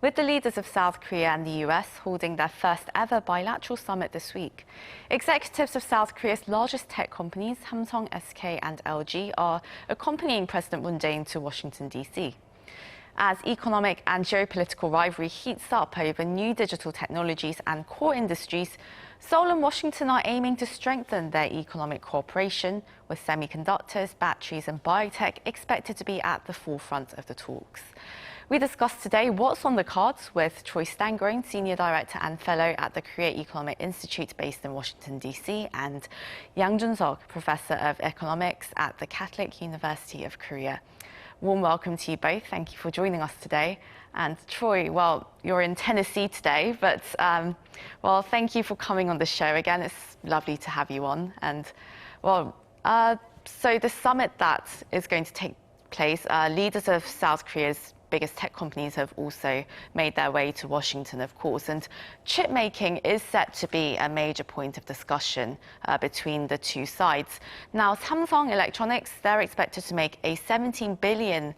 With the leaders of South Korea and the U.S. holding their first ever bilateral summit this week, executives of South Korea's largest tech companies, Samsung, SK and LG, are accompanying President Moon Jae-in to Washington, D.C. As economic and geopolitical rivalry heats up over new digital technologies and core industries, Seoul and Washington are aiming to strengthen their economic cooperation, with semiconductors, batteries and biotech expected to be at the forefront of the talks. We discuss today what's on the cards with Troy Stangrone, Senior Director and Fellow at the Korea Economic Institute based in Washington, D.C., and Yang Jun-seok, Professor of Economics at the Catholic University of Korea. Warm welcome to you both. Thank you for joining us today. And Troy, well, you're in Tennessee today, but well, thank you for coming on the show again. It's lovely to have you on. And well, so the summit that is going to take place, leaders of South Korea's biggest tech companies have also made their way to Washington, of course, and chip making is set to be a major point of discussion between the two sides. Now, Samsung Electronics, they're expected to make a $17 billion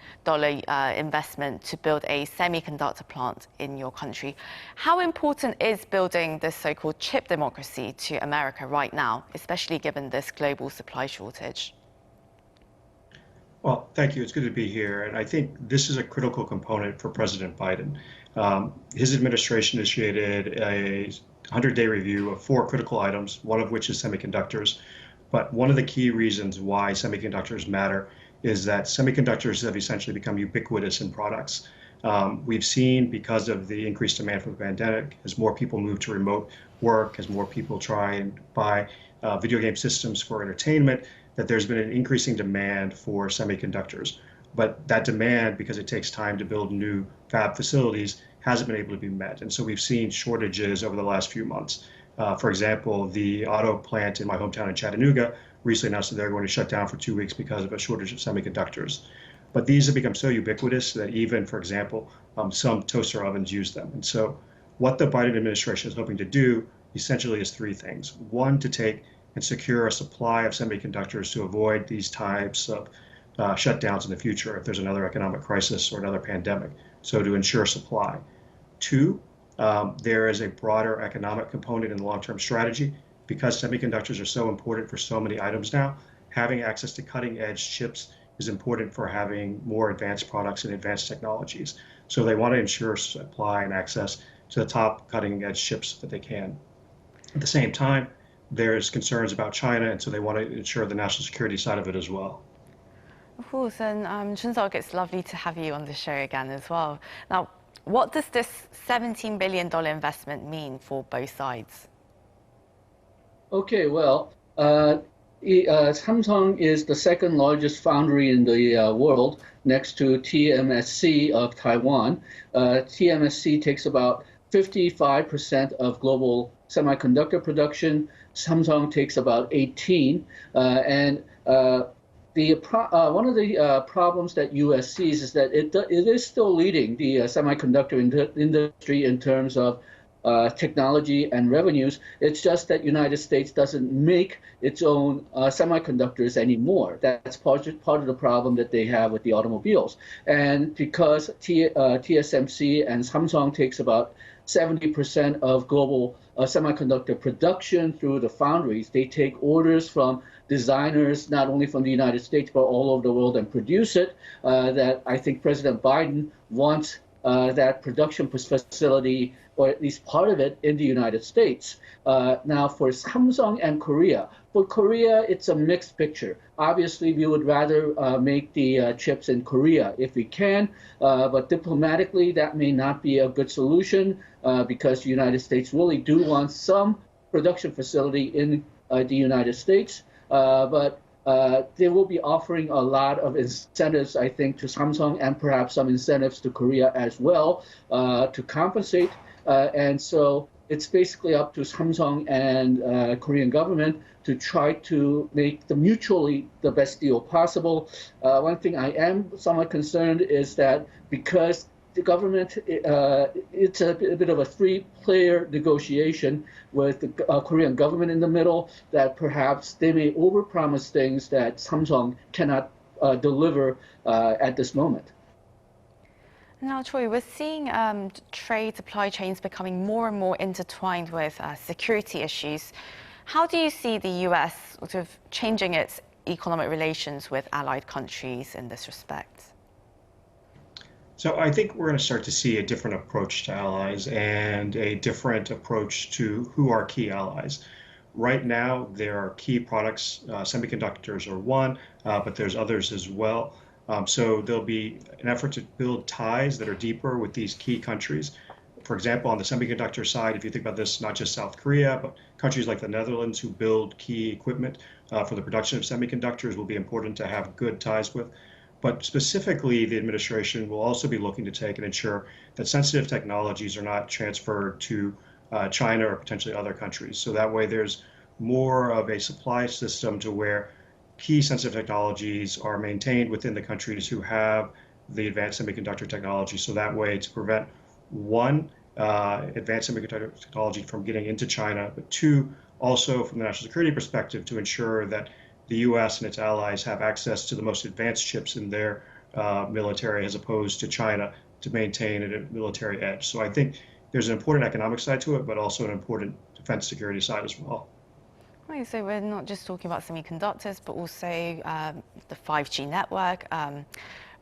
investment to build a semiconductor plant in your country. How important is building this so-called chip democracy to America right now, especially given this global supply shortage? Well, thank you. It's good to be here. And I think this is a critical component for President Biden. His administration initiated a 100-day review of 4 critical items, one of which is semiconductors. But one of the key reasons why semiconductors matter is that semiconductors have essentially become ubiquitous in products. We've seen, because of the increased demand from the pandemic, as more people move to remote work, as more people try and buy video game systems for entertainment, that there's been an increasing demand for semiconductors. But that demand, because it takes time to build new fab facilities, hasn't been able to be met. And so we've seen shortages over the last few months. For example, the auto plant in my hometown in Chattanooga recently announced that they're going to shut down for 2 weeks because of a shortage of semiconductors. But these have become so ubiquitous that even, for example, some toaster ovens use them. And so what the Biden administration is hoping to do essentially is 3 things. One, to take and secure a supply of semiconductors to avoid these types of shutdowns in the future if there's another economic crisis or another pandemic, so to ensure supply. 2, there is a broader economic component in the long-term strategy. Because semiconductors are so important for so many items now, having access to cutting-edge chips is important for having more advanced products and advanced technologies. So they want to ensure supply and access to the top cutting-edge chips that they can. At the same time, there's concerns about China, and so they want to ensure the national security side of it as well. Of course, and Jun-seok, it's lovely to have you on the show again as well. Now, what does this $17 billion investment mean for both sides? Okay, well, Samsung is the second largest foundry in the world, next to TSMC of Taiwan. TSMC takes about 55% of global semiconductor production. Samsung takes about 18%. One of the problems that U.S. sees is that it is still leading the semiconductor industry in terms of technology and revenues. It's just that United States doesn't make its own semiconductors anymore. That's part of the problem that they have with the automobiles. And because TSMC and Samsung takes about 70% of global semiconductor production through the foundries, they take orders from designers, not only from the United States, but all over the world, and produce it, that I think President Biden wants that production facility, or at least part of it, in the United States. Now, for Samsung and Korea, for Korea, it's a mixed picture. Obviously, we would rather make the chips in Korea if we can, but diplomatically, that may not be a good solution because the United States really do want some production facility in the United States. But they will be offering a lot of incentives, I think, to Samsung, and perhaps some incentives to Korea as well to compensate. And so it's basically up to Samsung and Korean government to try to make mutually the best deal possible. One thing I am somewhat concerned is that because the government, it's a bit of a 3-player negotiation with the Korean government in the middle, that perhaps they may overpromise things that Samsung cannot deliver at this moment. Now, Troy, we're seeing trade supply chains becoming more and more intertwined with security issues. How do you see the U.S. sort of changing its economic relations with allied countries in this respect? So I think we're going to start to see a different approach to allies and a different approach to who are key allies. Right now, there are key products, semiconductors are one, but there's others as well. So there'll be an effort to build ties that are deeper with these key countries. For example, on the semiconductor side, if you think about this, not just South Korea, but countries like the Netherlands who build key equipment for the production of semiconductors will be important to have good ties with. But specifically, the administration will also be looking to take and ensure that sensitive technologies are not transferred to China or potentially other countries. So that way there's more of a supply system to where key sensitive technologies are maintained within the countries who have the advanced semiconductor technology. So that way to prevent one, advanced semiconductor technology from getting into China, but two, also from the national security perspective to ensure that the U.S. and its allies have access to the most advanced chips in their military as opposed to China to maintain a military edge. So I think there's an important economic side to it, but also an important defense security side as well. Right, so we're not just talking about semiconductors, but also the 5G network,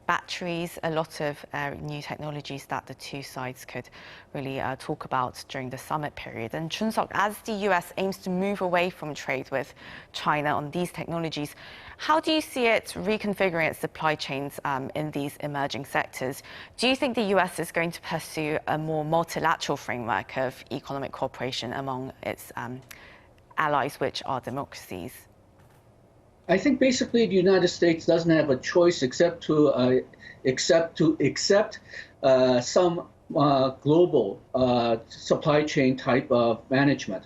batteries, a lot of new technologies that the two sides could really talk about during the summit period. And Chun-Sok, as the US aims to move away from trade with China on these technologies, how do you see it reconfiguring its supply chains in these emerging sectors? Do you think the US is going to pursue a more multilateral framework of economic cooperation among its allies, which are democracies? I think basically the United States doesn't have a choice except to accept some global supply chain type of management.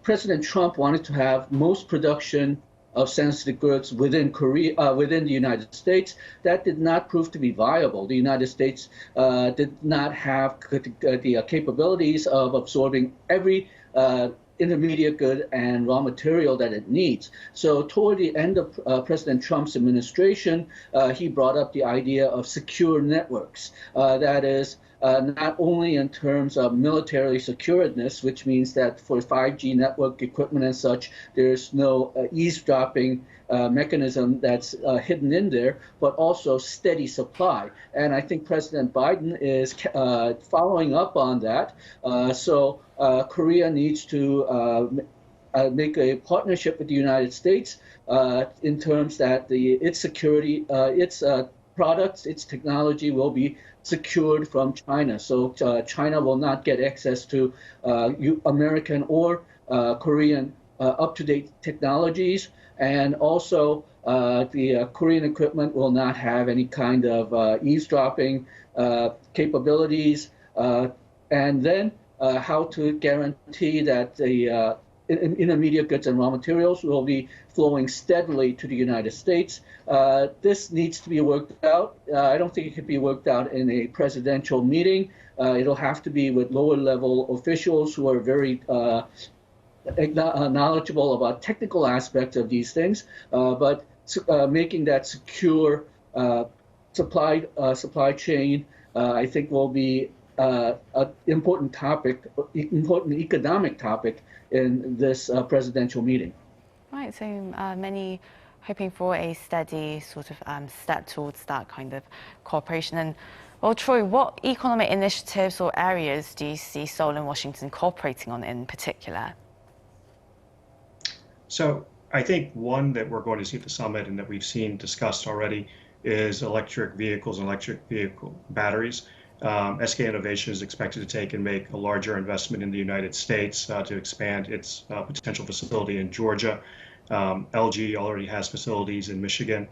President Trump wanted to have most production of sensitive goods within within the United States. That did not prove to be viable. The United States did not have the capabilities of absorbing every intermediate good and raw material that it needs. So toward the end of President Trump's administration, he brought up the idea of secure networks. That is, not only in terms of military securedness, which means that for 5G network equipment and such, there's no eavesdropping mechanism that's hidden in there, but also steady supply. And I think President Biden is following up on that. So Korea needs to make a partnership with the United States in terms that its security, its products, its technology will be secured from China. So China will not get access to American or Korean up-to-date technologies. And also the Korean equipment will not have any kind of eavesdropping capabilities. And then how to guarantee that the intermediate goods and raw materials will be flowing steadily to the United States. This needs to be worked out. I don't think it could be worked out in a presidential meeting. It'll have to be with lower level officials who are very knowledgeable about technical aspects of these things, but making that secure supply chain, I think will be an important topic, important economic topic in this presidential meeting. Right, so many hoping for a steady sort of step towards that kind of cooperation. And well, Troy, what economic initiatives or areas do you see Seoul and Washington cooperating on in particular? So I think one that we're going to see at the summit and that we've seen discussed already is electric vehicles and electric vehicle batteries. SK Innovation is expected to take and make a larger investment in the United States to expand its potential facility in Georgia. LG already has facilities in Michigan.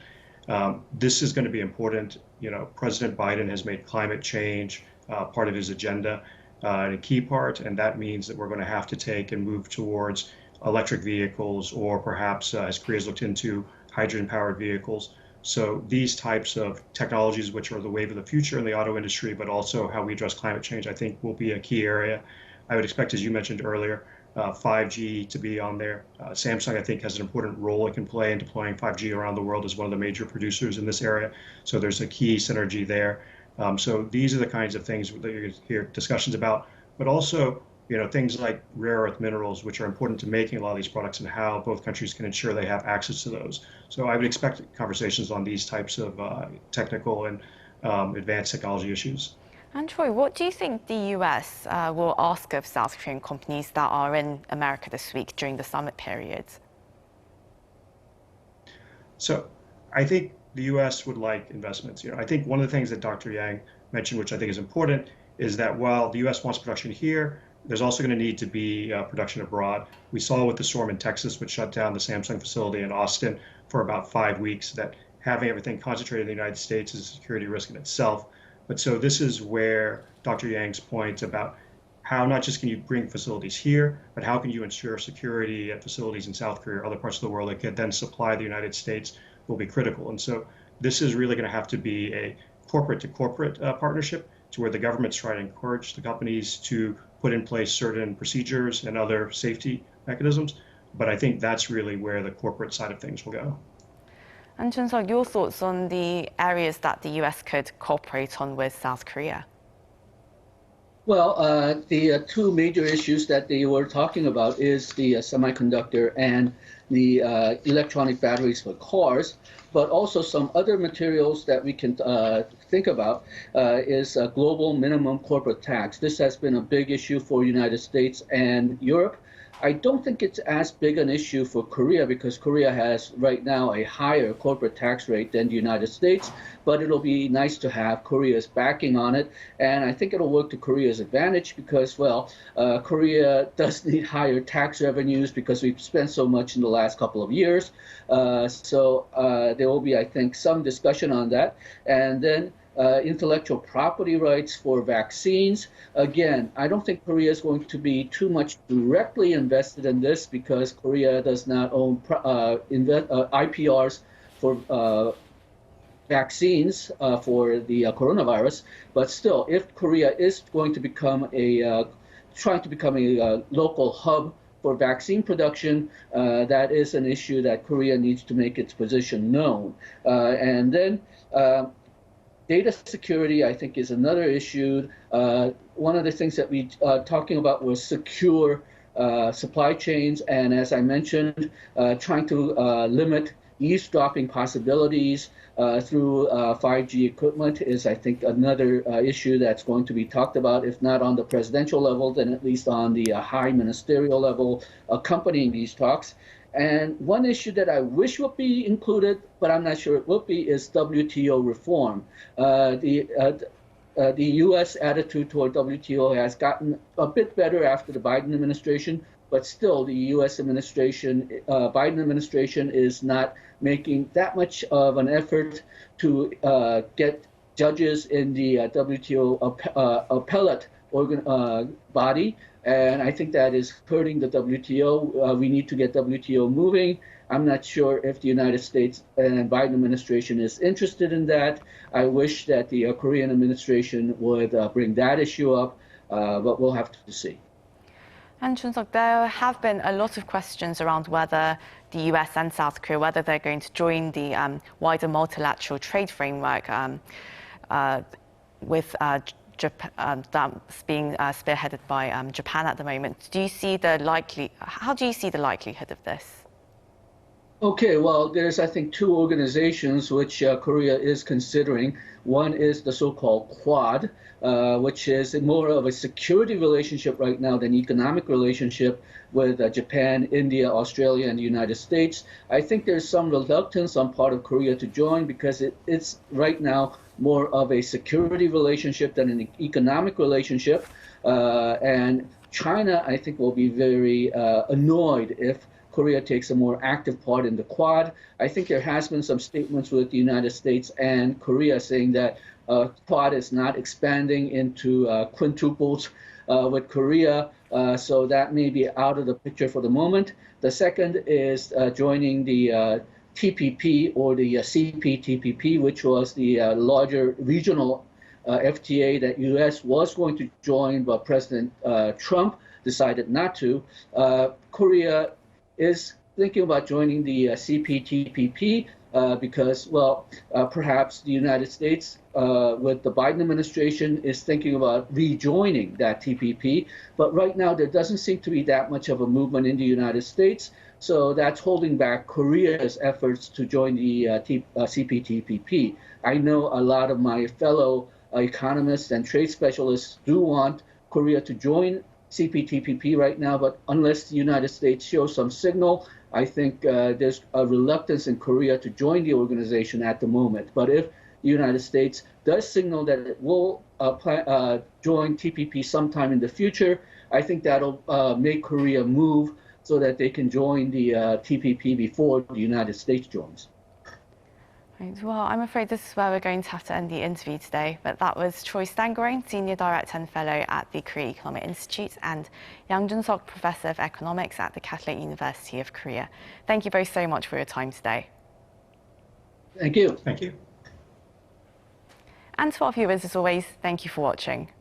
This is going to be important. You know, President Biden has made climate change part of his agenda, a key part, and that means that we're going to have to take and move towards electric vehicles, or perhaps, as Korea's looked into, hydrogen-powered vehicles. So these types of technologies, which are the wave of the future in the auto industry, but also how we address climate change, I think will be a key area. I would expect, as you mentioned earlier, 5G to be on there. Samsung, I think, has an important role it can play in deploying 5G around the world as one of the major producers in this area. So there's a key synergy there. So these are the kinds of things that you hear discussions about, but also things like rare earth minerals, which are important to making a lot of these products, and how both countries can ensure they have access to those. So I would expect conversations on these types of technical and advanced technology issues. And Troy, what do you think the US will ask of South Korean companies that are in America this week during the summit period? So I think the U.S. would like investments. I think one of the things that Dr. Yang mentioned, which I think is important, is that while the U.S. wants production here, there's also going to need to be production abroad. We saw with the storm in Texas, which shut down the Samsung facility in Austin for about 5 weeks, that having everything concentrated in the United States is a security risk in itself. But so this is where Dr. Yang's point about how not just can you bring facilities here, but how can you ensure security at facilities in South Korea or other parts of the world that can then supply the United States will be critical. And so this is really going to have to be a corporate-to-corporate partnership, to where the government's trying to encourage the companies to put in place certain procedures and other safety mechanisms. But I think that's really where the corporate side of things will go. And Chun-seok, your thoughts on the areas that the US could cooperate on with South Korea? Well, the two major issues that they were talking about is the semiconductor and the electronic batteries for cars, but also some other materials that we can think about is a global minimum corporate tax. This has been a big issue for United States and Europe. I don't think it's as big an issue for Korea, because Korea has right now a higher corporate tax rate than the United States, but it'll be nice to have Korea's backing on it. And I think it'll work to Korea's advantage because, well, Korea does need higher tax revenues because we've spent so much in the last couple of years. So there will be, I think, some discussion on that. And then intellectual property rights for vaccines. Again, I don't think Korea is going to be too much directly invested in this because Korea does not own IPRs for vaccines for the coronavirus. But still, if Korea is going to become trying to become a local hub for vaccine production, that is an issue that Korea needs to make its position known. And then data security, I think, is another issue. One of the things that we talking about was secure supply chains, and as I mentioned, trying to limit eavesdropping possibilities through 5G equipment is, I think, another issue that's going to be talked about, if not on the presidential level, then at least on the high ministerial level accompanying these talks. And one issue that I wish would be included, but I'm not sure it will be, is WTO reform. The U.S. attitude toward WTO has gotten a bit better after the Biden administration, but still the U.S. administration, Biden administration, is not making that much of an effort to get judges in the WTO appellate body. And I think that is hurting the WTO. We need to get WTO moving. I'm not sure if the United States and Biden administration is interested in that. I wish that the Korean administration would bring that issue up, but we'll have to see. And Chun-seok, there have been a lot of questions around whether the US and South Korea, whether they're going to join the wider multilateral trade framework with that's being spearheaded by Japan at the moment. How do you see the likelihood of this? Okay, well, there's, I think, two organizations which Korea is considering. One is the so-called Quad, which is more of a security relationship right now than economic relationship with Japan, India, Australia, and the United States. I think there's some reluctance on part of Korea to join because it's right now more of a security relationship than an economic relationship. And China, I think, will be very annoyed if Korea takes a more active part in the Quad. I think there has been some statements with the United States and Korea saying that Quad is not expanding into quintuples with Korea, so that may be out of the picture for the moment. The second is joining the TPP or the CPTPP, which was the larger regional FTA that U.S. was going to join, but President Trump decided not to. Korea is thinking about joining the CPTPP. because, well, perhaps the United States, with the Biden administration, is thinking about rejoining that TPP. But right now, there doesn't seem to be that much of a movement in the United States. So that's holding back Korea's efforts to join the CPTPP. I know a lot of my fellow economists and trade specialists do want Korea to join CPTPP right now, but unless the United States shows some signal, I think there's a reluctance in Korea to join the organization at the moment. But if the United States does signal that it will join TPP sometime in the future, I think that'll make Korea move so that they can join the TPP before the United States joins. Right, well, I'm afraid this is where we're going to have to end the interview today, but that was Troy Stangerang, Senior Director and Fellow at the Korea Economic Institute, and Yang Jun-sok, Professor of Economics at the Catholic University of Korea. Thank you both so much for your time today. Thank you. Thank you. And to our viewers, as always, thank you for watching.